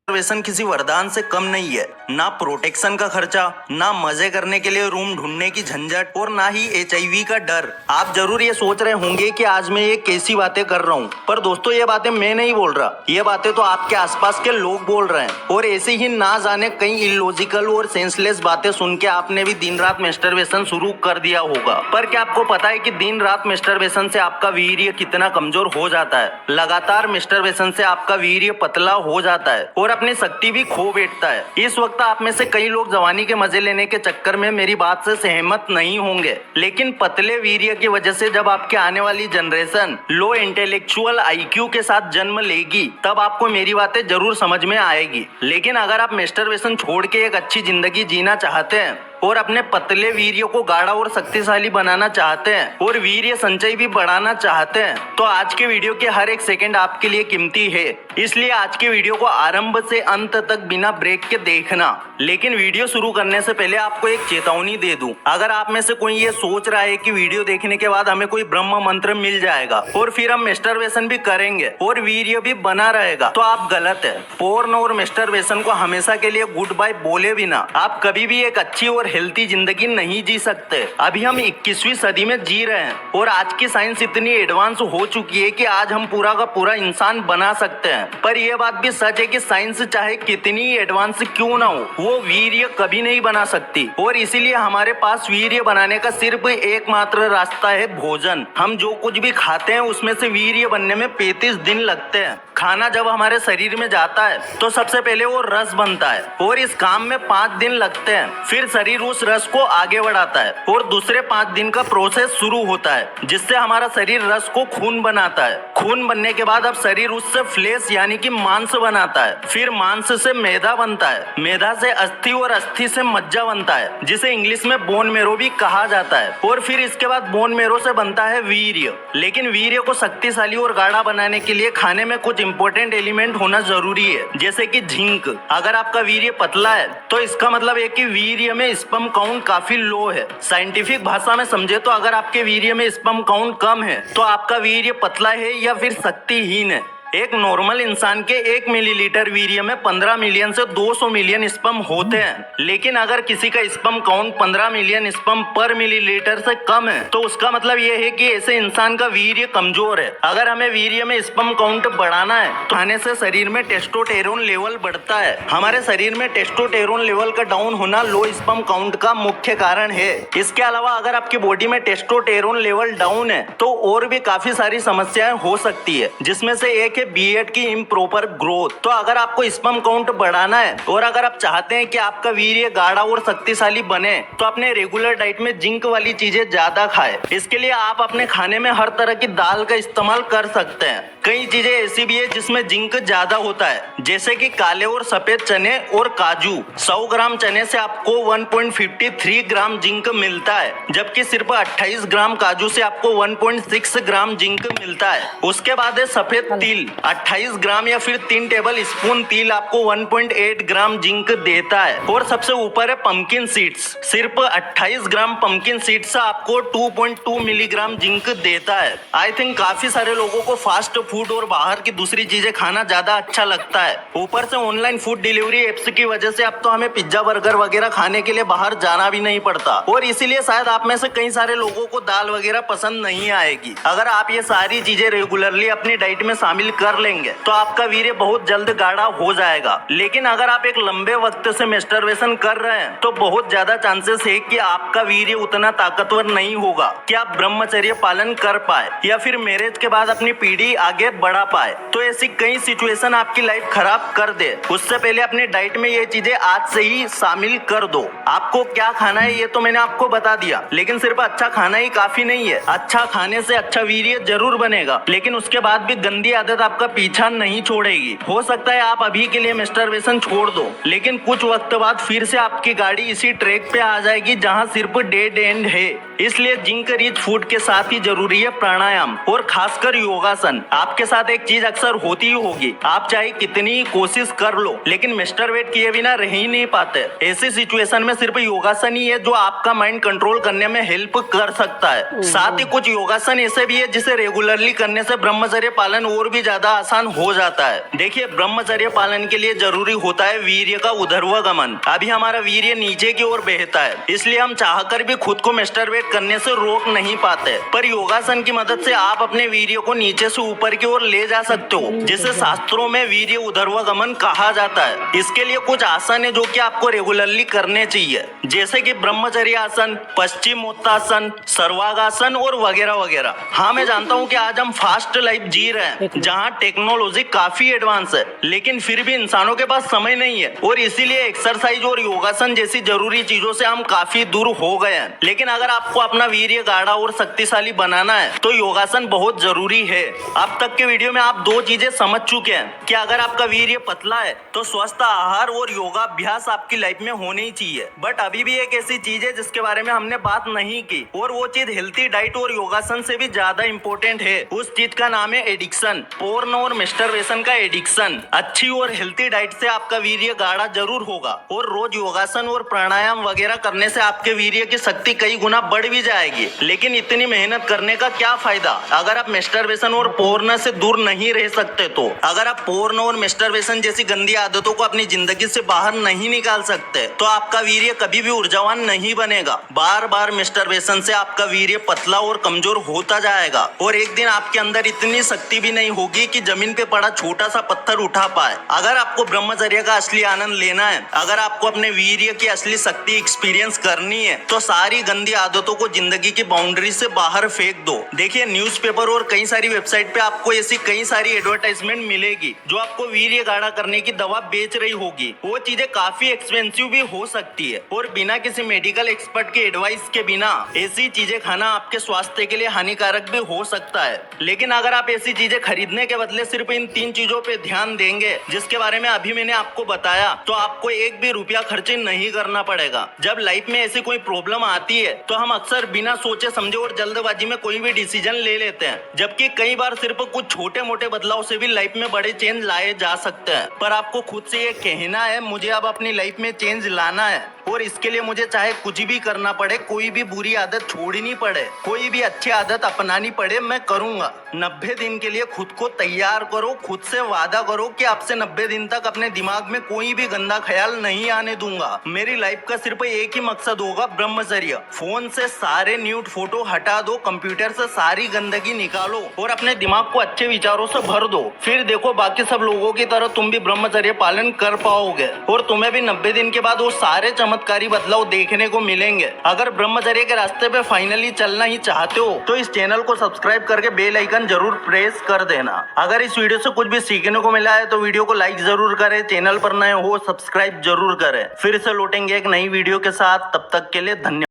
Reservation किसी वरदान से कम नहीं है। ना प्रोटेक्शन का खर्चा, ना मजे करने के लिए रूम ढूंढने की झंझट और ना ही HIV का डर। आप जरूर ये सोच रहे होंगे कि आज मैं ये कैसी बातें कर रहा हूँ, पर दोस्तों ये बातें मैं नहीं बोल रहा, ये बातें तो आपके आसपास के लोग बोल रहे हैं। और ऐसे ही ना जाने कई इलॉजिकल और सेंसलेस बातें सुन के आपने भी दिन रात मैस्टरबेशन शुरू कर दिया होगा। पर क्या आपको पता है कि दिन रात मैस्टरबेशन से आपका वीर्य कितना कमजोर हो जाता है? लगातार मैस्टरबेशन से आपका वीर्य पतला हो जाता है और अपनी शक्ति भी खो बैठता है। इस वक्त आप में से कई लोग जवानी के मजे लेने के चक्कर में मेरी बात से सहमत नहीं होंगे, लेकिन पतले वीर्य की वजह से जब आपके आने वाली जनरेशन लो इंटेलेक्चुअल IQ के साथ जन्म लेगी, तब आपको मेरी बातें जरूर समझ में आएगी। लेकिन अगर आप मैस्टरबेशन छोड़ के एक अच्छी जिंदगी जीना चाहते हैं और अपने पतले वीर्य को गाढ़ा और शक्तिशाली बनाना चाहते हैं और वीर्य संचय भी बढ़ाना चाहते हैं, तो आज के वीडियो के हर एक सेकंड आपके लिए कीमती है। इसलिए आज के वीडियो को आरंभ से अंत तक बिना ब्रेक के देखना। लेकिन वीडियो शुरू करने से पहले आपको एक चेतावनी दे दूं। अगर आप में से कोई ये सोच रहा है कि वीडियो देखने के बाद हमें कोई ब्रह्म मंत्र मिल जाएगा और फिर हम मैस्टरबेशन भी करेंगे और वीर्य भी बना रहेगा, तो आप गलत है। पोर्न और मैस्टरबेशन को हमेशा के लिए गुड बाय बोले बिना आप कभी भी एक अच्छी और हेल्थी जिंदगी नहीं जी सकते। अभी हम 21वीं सदी में जी रहे हैं और आज की साइंस इतनी एडवांस हो चुकी है कि आज हम पूरा का पूरा इंसान बना सकते हैं। पर यह बात भी सच है कि साइंस चाहे कितनी एडवांस क्यों ना हो, वो वीर्य कभी नहीं बना सकती। और इसीलिए हमारे पास वीर्य बनाने का सिर्फ एकमात्र रास्ता है भोजन। हम जो कुछ भी खाते हैं उसमें से वीर्य बनने में 35 दिन लगते हैं। खाना जब हमारे शरीर में जाता है तो सबसे पहले वो रस बनता है और इस काम में 5 दिन लगते हैं। फिर शरीर उस रस को आगे बढ़ाता है और दूसरे 5 दिन का प्रोसेस शुरू होता है, जिससे हमारा शरीर रस को खून बनाता है। खून बनने के बाद अब शरीर उससे फ्लेश यानी कि मांस बनाता है। फिर मांस से मैदा बनता है, मैदा से अस्थि और अस्थि से मज्जा बनता है, जिसे इंग्लिश में बोन मेरो भी कहा जाता है। और फिर इसके बाद बोन मेरो से बनता है वीर्य। लेकिन वीर्य को शक्तिशाली और गाढ़ा बनाने के लिए खाने में कुछ इंपॉर्टेंट एलिमेंट होना जरूरी है, जैसे कि जिंक। अगर आपका वीर्य पतला है तो इसका मतलब है कि वीर्य में स्पर्म काउंट काफी लो है। साइंटिफिक भाषा में समझे तो अगर आपके वीर्य में स्पर्म काउंट कम है तो आपका वीर्य पतला है या फिर शक्तिहीन है। एक नॉर्मल इंसान के 1 मिलीलीटर वीर्य में 15 मिलियन से 200 मिलियन स्पर्म होते हैं। लेकिन अगर किसी का स्पर्म काउंट 15 मिलियन स्पर्म पर मिलीलीटर से कम है तो उसका मतलब यह है कि ऐसे इंसान का वीर्य कमजोर है। अगर हमें वीर्य में स्पर्म काउंट बढ़ाना है तो खाने से शरीर में टेस्टोस्टेरोन लेवल बढ़ता है। हमारे शरीर में टेस्टोस्टेरोन लेवल का डाउन होना लो स्पर्म काउंट का मुख्य कारण है। इसके अलावा अगर आपकी बॉडी में टेस्टोस्टेरोन लेवल डाउन है तो और भी काफी सारी समस्याएं हो सकती है, जिसमें से एक बीएड की इम्प्रॉपर ग्रोथ। तो अगर आपको स्पर्म काउंट बढ़ाना है और अगर आप चाहते हैं कि आपका वीर्य गाढ़ा और शक्तिशाली बने तो अपने रेगुलर डाइट में जिंक वाली चीजें ज्यादा खाएं। इसके लिए आप अपने खाने में हर तरह की दाल का इस्तेमाल कर सकते हैं। कई चीजें ऐसी भी है जिसमें जिंक ज्यादा होता है, जैसे कि काले और सफेद चने और काजू। 100 ग्राम चने से आपको 1.53 ग्राम जिंक मिलता है, जबकि सिर्फ 28 ग्राम काजू से आपको 1.6 ग्राम जिंक मिलता है। उसके बाद है सफेद तिल, 28 ग्राम या फिर 3 टेबल स्पून तिल आपको 1.8 ग्राम जिंक देता है। और सबसे ऊपर है पंपकिन सीड्स, सिर्फ 28 ग्राम पंपकिन सीड्स आपको 2.2 मिलीग्राम जिंक देता है। आई थिंक काफी सारे लोगों को फास्ट फूड और बाहर की दूसरी चीजें खाना ज्यादा अच्छा लगता है। ऊपर से ऑनलाइन फूड डिलीवरी एप्स की वजह से अब तो हमें पिज्जा बर्गर वगैरह खाने के लिए बाहर जाना भी नहीं पड़ता, और इसीलिए शायद आप में से कई सारे लोगों को दाल वगैरह पसंद नहीं आएगी। अगर आप ये सारी चीजें रेगुलरली अपनी डाइट में शामिल कर लेंगे तो आपका वीर्य बहुत जल्द गाढ़ा हो जाएगा। लेकिन अगर आप एक लंबे वक्त से मैस्टरबेशन कर रहे हैं तो बहुत ज्यादा चांसेस है कि आपका वीर्य उतना ताकतवर नहीं होगा कि आप ब्रह्मचर्य पालन कर पाए या फिर मैरिज के बाद अपनी पीढ़ी आगे बढ़ा पाए। तो ऐसी कई सिचुएशन आपकी लाइफ खराब कर दे, उससे पहले अपनी डाइट में ये चीजें आज से ही शामिल कर दो। आपको क्या खाना है ये तो मैंने आपको बता दिया, लेकिन सिर्फ अच्छा खाना ही काफी नहीं है। अच्छा खाने से अच्छा वीर्य जरूर बनेगा, लेकिन उसके बाद भी गंदी आदत आपका पीछा नहीं छोड़ेगी। हो सकता है आप अभी के लिए मैस्टरबेशन छोड़ दो, लेकिन कुछ वक्त बाद फिर से आपकी गाड़ी इसी ट्रैक पे आ जाएगी जहां सिर्फ डेड एंड है। इसलिए जिंक रिच फूड के साथ ही जरूरी है प्राणायाम और खासकर योगासन। आपके साथ एक चीज अक्सर होती ही होगी, आप चाहे कितनी कोशिश कर लो लेकिन मैस्टरबेट किए बिना रह ही नहीं पाते। ऐसी सिचुएशन में सिर्फ योगासन ही है जो आपका माइंड कंट्रोल करने में हेल्प कर सकता है। साथ ही कुछ योगासन ऐसे भी है जिसे रेगुलरली करने से ब्रह्मचर्य पालन और भी ज्यादा ज्यादा आसान हो जाता है। देखिए, ब्रह्मचर्य पालन के लिए जरूरी होता है वीर्य का ऊर्ध्वगमन। अभी हमारा वीर्य नीचे की ओर बहता है, इसलिए हम चाहकर भी खुद को मैस्टरबेट करने से रोक नहीं पाते। पर योगासन की मदद से आप अपने वीर्य को नीचे से ऊपर की ओर ले जा सकते हो, जिसे शास्त्रों में वीर्य ऊर्ध्वगमन कहा जाता है। इसके लिए कुछ आसन है जो कि आपको रेगुलरली करने चाहिए, जैसे कि ब्रह्मचर्य आसन, पश्चिमोत्तासन, सर्वांगासन और वगैरह वगैरह। हाँ, मैं जानता हूँ कि आज हम फास्ट लाइफ जी रहे हैं, जहाँ टेक्नोलॉजी काफी एडवांस है, लेकिन फिर भी इंसानों के पास समय नहीं है और इसीलिए एक्सरसाइज और योगासन जैसी जरूरी चीजों से हम काफी दूर हो गए हैं। लेकिन अगर आपको अपना वीर्य गाढ़ा और शक्तिशाली बनाना है तो योगासन बहुत जरूरी है। अब तक के वीडियो में आप दो चीजें समझ चुके हैं कि अगर आपका वीर्य पतला है तो स्वस्थ आहार और योगाभ्यास आपकी लाइफ में होने ही चाहिए। बट अभी भी एक ऐसी चीज है जिसके बारे में हमने बात नहीं की, और वो चीज हेल्थी डाइट और योगासन से भी ज्यादा इंपॉर्टेंट है। उस चीज का नाम है एडिक्शन, पोर्न और मैस्टरबेशन का एडिक्शन। अच्छी और हेल्थी डाइट से आपका वीर्य गाढ़ा जरूर होगा, और रोज योगासन और प्राणायाम वगैरह करने से आपके वीर्य की शक्ति कई गुना बढ़ भी जाएगी। लेकिन इतनी मेहनत करने का क्या फायदा अगर आप मैस्टरबेशन और पोर्न से दूर नहीं रह सकते तो? अगर आप पोर्न और मैस्टरबेशन जैसी गंदी आदतों को अपनी जिंदगी से बाहर नहीं निकाल सकते तो आपका वीर्य कभी भी ऊर्जावान नहीं बनेगा। बार बार मैस्टरबेशन से आपका वीर्य पतला और कमजोर होता जाएगा, और एक दिन आपके अंदर इतनी शक्ति भी नहीं होगी कि जमीन पे पड़ा छोटा सा पत्थर उठा पाए। अगर आपको ब्रह्मचर्य का असली आनंद लेना है, अगर आपको अपने वीर्य की असली शक्ति एक्सपीरियंस करनी है, तो सारी गंदी आदतों को जिंदगी की बाउंड्री से बाहर फेंक दो। देखिए, न्यूज़पेपर और कई सारी वेबसाइट पे आपको ऐसी कई सारी एडवर्टाइजमेंट मिलेगी जो आपको वीर्य गाढ़ा करने की दवा बेच रही होगी। वो चीजें काफी एक्सपेंसिव भी हो सकती है, और बिना किसी मेडिकल एक्सपर्ट के एडवाइस के बिना ऐसी चीजें खाना आपके स्वास्थ्य के लिए हानिकारक भी हो सकता है। लेकिन अगर आप ऐसी चीजें खरीदने के बदले सिर्फ इन 3 चीजों पे ध्यान देंगे जिसके बारे में अभी मैंने आपको बताया, तो आपको एक भी रुपया खर्च नहीं करना पड़ेगा। जब लाइफ में ऐसी कोई प्रॉब्लम आती है तो हम अक्सर बिना सोचे समझे और जल्दबाजी में कोई भी डिसीजन ले लेते हैं, जबकि कई बार सिर्फ कुछ छोटे मोटे बदलाव से भी लाइफ में बड़े चेंज लाए जा सकते हैं। पर आपको खुद से ये कहना है मुझे अब अपनी लाइफ में चेंज लाना है, और इसके लिए मुझे चाहे कुछ भी करना पड़े, कोई भी बुरी आदत छोड़नी पड़े, कोई भी अच्छी आदत अपनानी पड़े, मैं करूंगा। 90 दिन के लिए खुद को तैयार करो, खुद से वादा करो कि आपसे 90 दिन तक अपने दिमाग में कोई भी गंदा ख्याल नहीं आने दूंगा। मेरी लाइफ का सिर्फ एक ही मकसद होगा, ब्रह्मचर्य। फोन से सारे न्यूड फोटो हटा दो, कंप्यूटर से सारी गंदगी निकालो और अपने दिमाग को अच्छे विचारों से भर दो। फिर देखो, बाकी सब लोगों की तरह तुम भी ब्रह्मचर्य पालन कर पाओगे, और तुम्हें भी 90 दिन के बाद वो सारे चमत्कारी बदलाव देखने को मिलेंगे। अगर ब्रह्मचर्य के रास्ते पे फाइनली चलना ही चाहते हो तो इस चैनल को सब्सक्राइब करके बेल आइकन जरूर प्रेस कर देना। अगर इस वीडियो से कुछ भी सीखने को मिला है तो वीडियो को लाइक जरूर करें, चैनल पर नए हो सब्सक्राइब जरूर करें। फिर से लौटेंगे एक नई वीडियो के साथ, तब तक के लिए धन्यवाद।